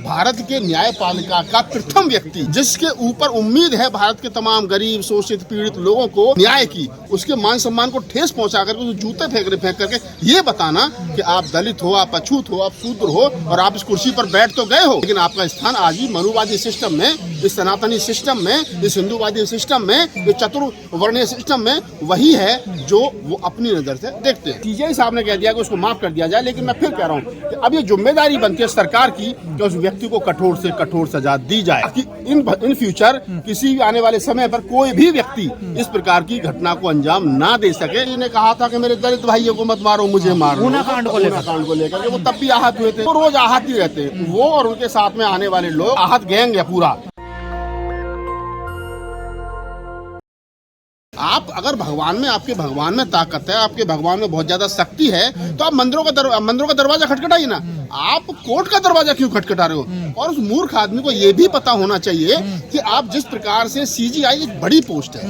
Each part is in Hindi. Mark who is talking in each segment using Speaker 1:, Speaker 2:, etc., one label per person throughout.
Speaker 1: भारत के न्यायपालिका का प्रथम व्यक्ति, जिसके ऊपर उम्मीद है भारत के तमाम गरीब, शोषित, पीड़ित लोगों को न्याय की, उसके मान सम्मान को ठेस पहुंचा करके, जूते फेंक करके ये बताना कि आप दलित हो, आप अछूत हो, आप शूद्र हो और आप इस कुर्सी पर बैठ तो गए हो, लेकिन आपका स्थान आज भी मनुवादी सिस्टम में, इस सनातनी सिस्टम में, इस हिंदूवादी सिस्टम में, इस चतुर्वर्णीय सिस्टम में वही है जो वो अपनी नजर से देखते हैं। सीजेआई साहब ने कह दिया कि उसको माफ कर दिया जाए, लेकिन मैं फिर कह रहा हूँ कि अब ये जिम्मेदारी बनती है सरकार की कि उस व्यक्ति को कठोर से कठोर सजा दी जाए कि इन फ्यूचर किसी आने वाले समय पर कोई भी व्यक्ति इस प्रकार की घटना को अंजाम ना दे सके। इन्होंने कहा था कि मेरे दलित भाइयों को मत मारो, मुझे मारो, ऊना कांड को लेकर वो तब भी आहत हुए थे, वो रोज आहत ही रहते हैं, वो और उनके साथ में आने वाले लोग आहत गैंग है पूरा। आप अगर भगवान में, आपके भगवान में ताकत है, आपके भगवान में बहुत ज्यादा शक्ति है, तो आप मंदिरों का दरवाजा खटखटाइए ना। आप कोर्ट का दरवाजा क्यों खटखटा रहे हो? और उस मूर्ख आदमी को ये भी पता होना चाहिए कि आप जिस प्रकार से सीजेआई एक बड़ी पोस्ट है,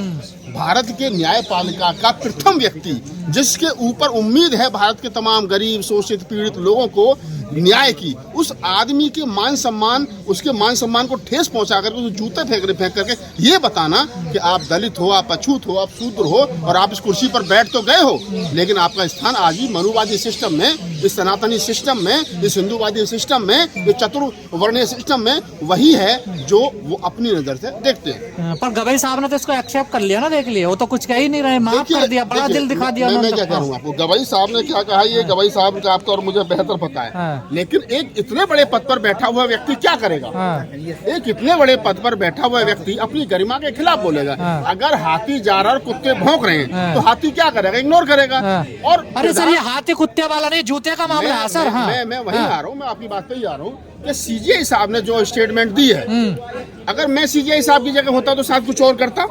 Speaker 1: भारत के न्यायपालिका का प्रथम व्यक्ति, जिसके ऊपर उम्मीद है भारत के तमाम गरीब, शोषित, पीड़ित लोगों को न्याय की, उस आदमी के मान सम्मान, उसके मान सम्मान को ठेस पहुंचा करके, जूते फेंक करके ये बताना कि आप दलित हो, आप अछूत हो, आप शूद्र हो और आप इस कुर्सी पर बैठ तो गए हो, लेकिन आपका स्थान आज भी मनुवादी सिस्टम में, इस सनातनी सिस्टम में, इस हिंदूवादी सिस्टम में, इस चतुर्वर्णीय सिस्टम में वही है जो वो अपनी नजर से देखते हैं।
Speaker 2: पर गवाई साहब ने तो इसको एक्सेप्ट कर लिया ना, देख लिया, वो तो कुछ कह ही नहीं रहे, माफ कर दिया, बड़ा दिल दिखा दिया।
Speaker 1: मैं क्या करूँ आपको, गवाई साहब ने क्या कहा, ये गवाई साहब का आपको और मुझे बेहतर पता है, लेकिन एक इतने बड़े पद पर बैठा हुआ व्यक्ति क्या करेगा? एक इतने बड़े पद पर बैठा हुआ व्यक्ति अपनी गरिमा के खिलाफ बोलेगा। अगर हाथी जा रहा और कुत्ते भौंक रहे हैं तो हाथी क्या करेगा? इग्नोर करेगा। और
Speaker 2: अरे सर, ये हाथी कुत्ते वाला नहीं, जूते का मामला है सर।
Speaker 1: मैं वही आ रहा हूँ, मैं आपकी बात पे ही आ रहा हूँ कि सीजेआई साहब ने जो स्टेटमेंट दी है, अगर मैं सीजेआई साहब की जगह होता तो शायद कुछ और करता,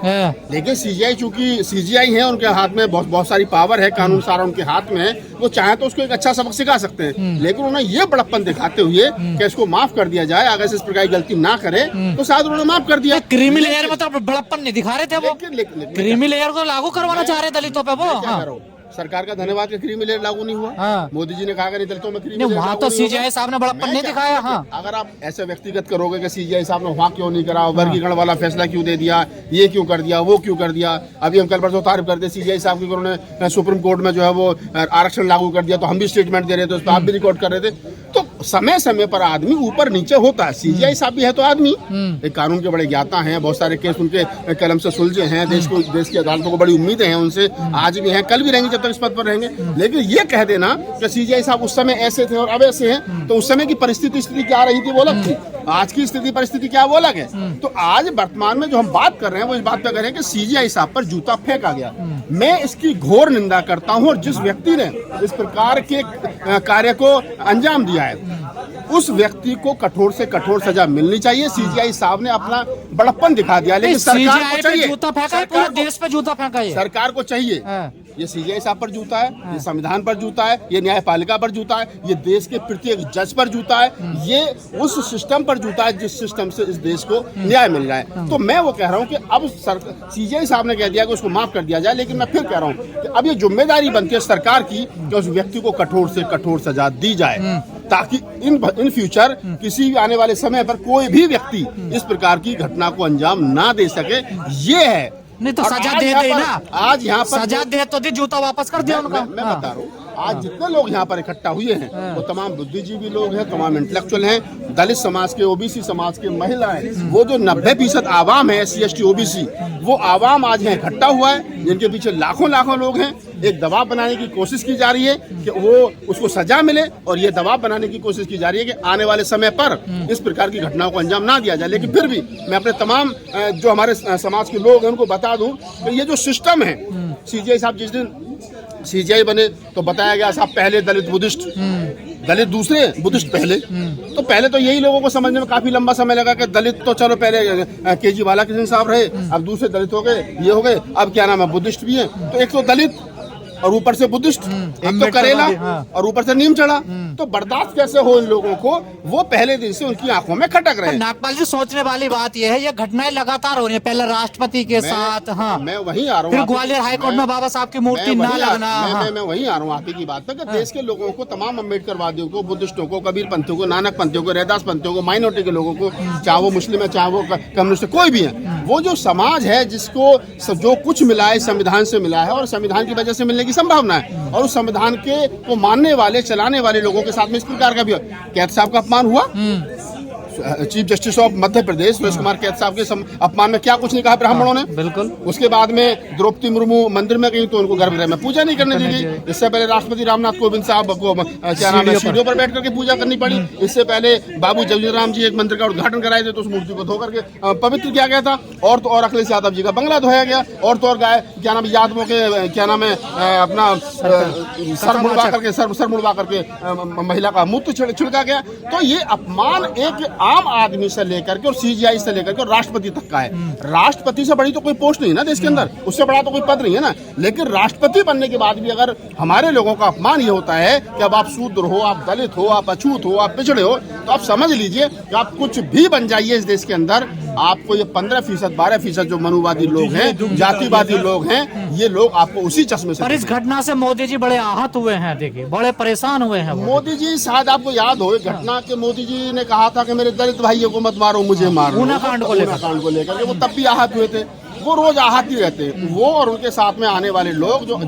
Speaker 1: लेकिन सीजेआई चूंकि सीजेआई है, उनके हाथ में बहुत सारी पावर है, कानून सारा उनके हाथ में है, वो चाहे तो उसको एक अच्छा सबक सिखा सकते हैं, लेकिन उन्हें ये बड़प्पन दिखाते हुए कि इसको माफ कर दिया जाए, अगर इस प्रकार की गलती ना करे तो शायद उन्होंने माफ कर दिया।
Speaker 2: क्रीमी लेयर में तो बड़प्पन नहीं दिखा रहे थे वो, क्रीमी लेयर को लागू करवाना चाह रहे दलितों पे वो।
Speaker 1: सरकार का धन्यवाद कि क्रीमी लेयर लागू नहीं हुआ। मोदी जी ने कहा कि दलितों में क्रीमी लेयर
Speaker 2: वहाँ तो सीजेआई साहब ने बड़प्पन नहीं दिखाया।
Speaker 1: अगर आप ऐसे व्यक्तिगत करोगे कि सीजेआई साहब ने वहाँ क्यों नहीं करा, वर्गीकरण वाला फैसला क्यों दे दिया, ये क्यों कर दिया, वो क्यों कर दिया, अभी हम कल परसों तारीफ करते सीजेआई साहब की, उन्होंने सुप्रीम कोर्ट में जो है वो आरक्षण लागू कर दिया, तो हम भी स्टेटमेंट दे रहे थे, उस पर आप भी रिकॉर्ड कर रहे थे। तो समय समय पर आदमी ऊपर नीचे होता है, सीजेआई साहब भी है तो आदमी, एक कानून के बड़े ज्ञाता हैं, बहुत सारे केस उनके कलम से सुलझे हैं, देश की अदालतों को बड़ी उम्मीदें हैं उनसे, आज भी हैं, कल भी रहेंगे जब तक इस पद पर रहेंगे। लेकिन ये कह देना कि सीजेआई साहब उस समय ऐसे थे और अब ऐसे हैं, तो उस समय की परिस्थिति क्या रही थी वो अलग थी, आज की स्थिति परिस्थिति क्या वो अलग है। तो आज वर्तमान में जो हम बात कर रहे हैं वो इस बात पे कर रहे हैं कि सीजेआई साहब पर जूता फेंका गया। मैं इसकी घोर निंदा करता हूं, और जिस व्यक्ति ने इस प्रकार के कार्य को अंजाम दिया है उस व्यक्ति को कठोर से कठोर सजा मिलनी चाहिए। सीजेआई साहब ने अपना बड़प्पन दिखा दिया, लेकिन सरकार को चाहिए,
Speaker 2: जूता फेंका है, पूरे देश पे जूता फेंका है,
Speaker 1: सरकार को चाहिए, ये सीजेआई साहब पर जूता है, ये संविधान पर जूता है, ये न्यायपालिका पर जूता है, ये देश के प्रत्येक जज पर जूता है, ये उस सिस्टम पर जूता है जिस सिस्टम से इस देश को न्याय मिल रहा है। तो मैं वो कह रहा हूँ कि अब सीजेआई साहब ने कह दिया कि उसको माफ कर दिया जाए, लेकिन मैं फिर कह रहा हूँ कि अब ये जिम्मेदारी बनती है सरकार की कि उस व्यक्ति को कठोर से कठोर सजा दी जाए, ताकि इन फ्यूचर किसी भी आने वाले समय पर कोई भी व्यक्ति इस प्रकार की घटना को अंजाम ना दे सके। ये है,
Speaker 2: नहीं तो सजा दे देना,
Speaker 1: आज यहाँ पर
Speaker 2: सजा दे तो दे, जूता वापस कर दिया उनका।
Speaker 1: मैं बता रहा हूँ, आज जितने लोग यहाँ पर इकट्ठा हुए हैं वो तमाम बुद्धिजीवी लोग हैं, तमाम इंटेलेक्चुअल हैं, दलित समाज के, ओबीसी समाज के, महिलाएं, वो जो 90% आवाम है, SC ST OBC, वो आवाम आज यहाँ इकट्ठा हुआ है, जिनके पीछे लाखों लोग हैं। एक दबाव बनाने की कोशिश की जा रही है कि वो उसको सजा मिले, और ये दबाव बनाने की कोशिश की जा रही है कि आने वाले समय पर इस प्रकार की घटनाओं को अंजाम ना दिया जाए। लेकिन फिर भी मैं अपने तमाम जो हमारे समाज के लोग हैं उनको बता दूं कि ये जो सिस्टम है, सीजेआई साहब जिस दिन सीजेआई बने तो बताया गया साहब पहले दलित बुद्धिस्ट, दलित दूसरे बुद्धिस्ट पहले, तो पहले तो यही लोगों को समझने में काफी लंबा समय लगा कि दलित तो चलो पहले केजी बालाकृष्ण साहब रहे, अब दूसरे दलित हो गए, ये हो गए, अब क्या नाम है बुद्धिस्ट भी है। तो एक तो दलित और ऊपर से बुद्धिस्ट, एक तो
Speaker 2: अम्बेडकर
Speaker 1: करेला
Speaker 2: वादी, हाँ।
Speaker 1: और ऊपर से नीम चढ़ा, तो बर्दाश्त कैसे हो इन लोगों को? वो पहले दिन से उनकी आंखों में खटक रहे हैं।
Speaker 2: नागपाल जी, सोचने वाली बात यह है, ये घटनाएं लगातार हो रही है, पहले राष्ट्रपति के साथ, हाँ,
Speaker 1: मैं वहीं आ रहा हूँ,
Speaker 2: फिर ग्वालियर हाईकोर्ट में बाबा साहब की मूर्ति ना लगना, हाँ।
Speaker 1: मैं वहीं आ रहा हूँ आप ही की बात पर, कि देश के लोगों को, तमाम अम्बेडकरवादियों को, बुद्धिस्टों को, कबीर पंथियों को, नानक पंथियों को, रैदास पंथियों को, माइनॉरिटी के लोगों को, चाहे वो मुस्लिम है चाहे वो कम्युनिस्ट, कोई भी है, वो जो समाज है जिसको जो कुछ मिला है संविधान से मिला है और संविधान की वजह से मिलने की संभावना है, और उस संविधान के को मानने वाले, चलाने वाले लोगों के साथ में इस प्रकार का भी कैद साहब का अपमान हुआ। Chief justice of Madhya Pradesh Suresh Kumar कैद साहब के अपमान में क्या कुछ नहीं कहा ब्राह्मणों ने,
Speaker 2: बिल्कुल।
Speaker 1: उसके बाद में द्रौपदी मुर्मू मंदिर में गई तो उनको गर्भगृह में पूजा नहीं करने दी गई। इससे पहले राष्ट्रपति रामनाथ कोविंद साहब को क्या नाम है, सीढ़ियों पर बैठ करके पूजा करनी पड़ी। इससे पहले बाबू जगजीवन राम जी एक मंदिर का उद्घाटन कराए थे तो उस मूर्ति को धो करके पवित्र किया गया था। और तो और अखिलेश यादव जी का बंगला धोया गया, और तो और गाय क्या नाम यादवों के क्या नाम है अपना सर मुड़वा करके महिला का मूत्र छिड़का गया। तो ये अपमान एक आम आदमी से लेकर के और सीजीआई से लेकर के और राष्ट्रपति तक का है। राष्ट्रपति से बड़ी तो कोई पोस्ट नहीं है ना देश के अंदर, उससे बड़ा तो कोई पद नहीं है ना। लेकिन राष्ट्रपति बनने के बाद भी अगर हमारे लोगों का अपमान ये होता है कि अब आप शूद्र हो, आप दलित हो, आप अछूत हो, आप पिछड़े हो, तो आप समझ लीजिए कि आप कुछ भी बन जाइए इस देश के अंदर, आपको ये 15% 12% जो मनुवादी लोग हैं, जातिवादी लोग हैं, ये लोग आपको उसी चश्मे से।
Speaker 2: पर इस घटना से मोदी जी बड़े आहत हुए हैं, देखिए बड़े परेशान हुए हैं।
Speaker 1: मोदी जी, शायद आपको याद हो घटना के, मोदी जी ने कहा था कि मेरे दलित भाइयों को मत मारो, मुझे मारो,
Speaker 2: ऊना कांड को
Speaker 1: लेकर के वो तब भी आहत हुए थे। वो रोज आहत ही रहते, वो और उनके साथ में आने वाले लोग जो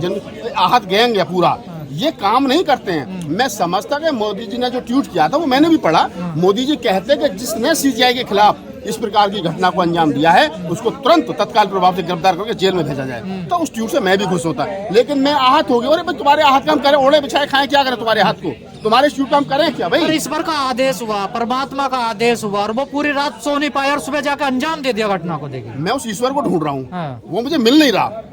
Speaker 1: आहत गैंग है पूरा, ये काम नहीं करते हैं। मैं समझता कि मोदी जी ने जो ट्वीट किया था वो मैंने भी पढ़ा। मोदी जी कहते कि जिसने सीजीआई के खिलाफ इस प्रकार की घटना को अंजाम दिया है उसको तुरंत तत्काल प्रभाव से गिरफ्तार करके जेल में भेजा जाए। तो उस ट्वीट से मैं भी खुश होता, लेकिन मैं आहत हो गया। अरे भाई तुम्हारे आहत का हम करें, ओढ़े बिछाए खाएं, क्या करें तुम्हारे हाथ को, तुम्हारे ट्वीट का हम करें क्या भाई?
Speaker 2: ईश्वर का आदेश हुआ, परमात्मा का आदेश हुआ, और वो पूरी रात सो नहीं पाया और सुबह जाकर अंजाम दे दिया घटना को। देखिए
Speaker 1: मैं उस ईश्वर को ढूंढ रहा हूँ,
Speaker 2: हाँ।
Speaker 1: वो मुझे मिल नहीं रहा।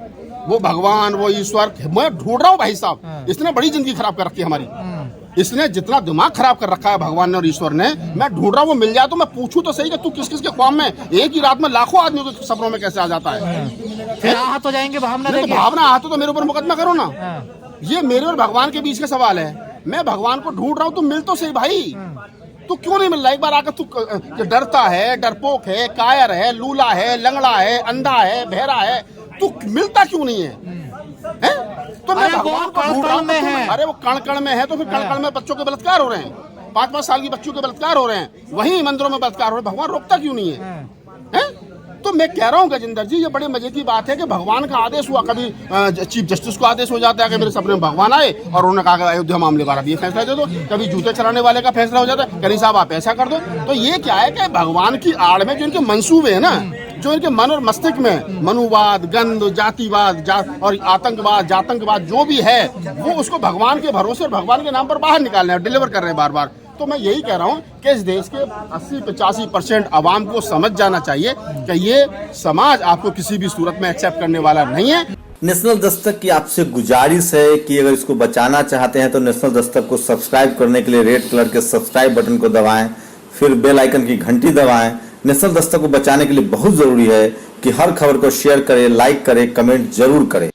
Speaker 1: वो भगवान, वो ईश्वर मैं ढूंढ रहा हूँ भाई साहब। इसने बड़ी जिंदगी खराब कर रखी है हमारी, इसने जितना दिमाग खराब कर रखा है भगवान ने और ईश्वर ने, मैं ढूंढ रहा हूँ। वो मिल जाए तो मैं पूछूं तो सही कि तू किस किस के ख्वाब में एक ही रात में लाखों आदमियों के सपनों में कैसे आ जाता है?
Speaker 2: फिर आहत हो जाएंगे भावना।
Speaker 1: देखिए भावना आहत तो मेरे ऊपर मुकदमा करो ना, ये मेरे और भगवान के बीच का सवाल है। मैं भगवान को ढूंढ रहा हूँ, तुम मिल तो सही भाई। तू क्यों नहीं मिल रहा? एक बार आकर तू डरता है, डरपोक है, कायर है, लूला है, लंगड़ा है, अंधा है, बहरा है, तू मिलता क्यों नहीं है? तो मैं भगवान को ढूंढ रहा हूं। अरे वो कण कण में है, तो फिर कण कण में बच्चों के बलात्कार हो रहे हैं, 5-5 साल की बच्चों के बलात्कार हो रहे हैं, वहीं मंदिरों में बलात्कार हो रहे हैं। भगवान रोकता क्यों नहीं है? तो मैं कह रहा हूँ गजेंद्र जी, ये बड़े मजे की बात है कि भगवान का आदेश हुआ। कभी चीफ जस्टिस को आदेश हो जाता है कि मेरे सपने में भगवान आए और उन्होंने कहा अयोध्या मामले बार ये फैसला दे दो। कभी जूते चलाने वाले का फैसला हो जाता है, कहीं साहब आप ऐसा कर दो। तो ये क्या है कि भगवान की आड़ में जो इनके मंसूबे है ना, जो इनके मन और मस्तिष्क में मनुवाद, गंध, जातिवाद और आतंकवाद, जातंकवाद जो भी है, वो उसको भगवान के भरोसे और भगवान के नाम पर बाहर निकालने और डिलीवर कर रहे हैं बार बार। तो मैं यही कह रहा हूँ कि इस देश के 80-85% आवाम को समझ जाना चाहिए कि ये समाज आपको किसी भी सूरत में एक्सेप्ट करने वाला नहीं है।
Speaker 3: नेशनल दस्तक की आपसे गुजारिश है कि अगर इसको बचाना चाहते हैं तो नेशनल दस्तक को सब्सक्राइब करने के लिए रेड कलर के सब्सक्राइब बटन को दबाएं, फिर बेल आइकन की घंटी दबाएं। नेशनल दस्तक को बचाने के लिए बहुत जरूरी है कि हर खबर को शेयर करें, लाइक करें, कमेंट जरूर करें।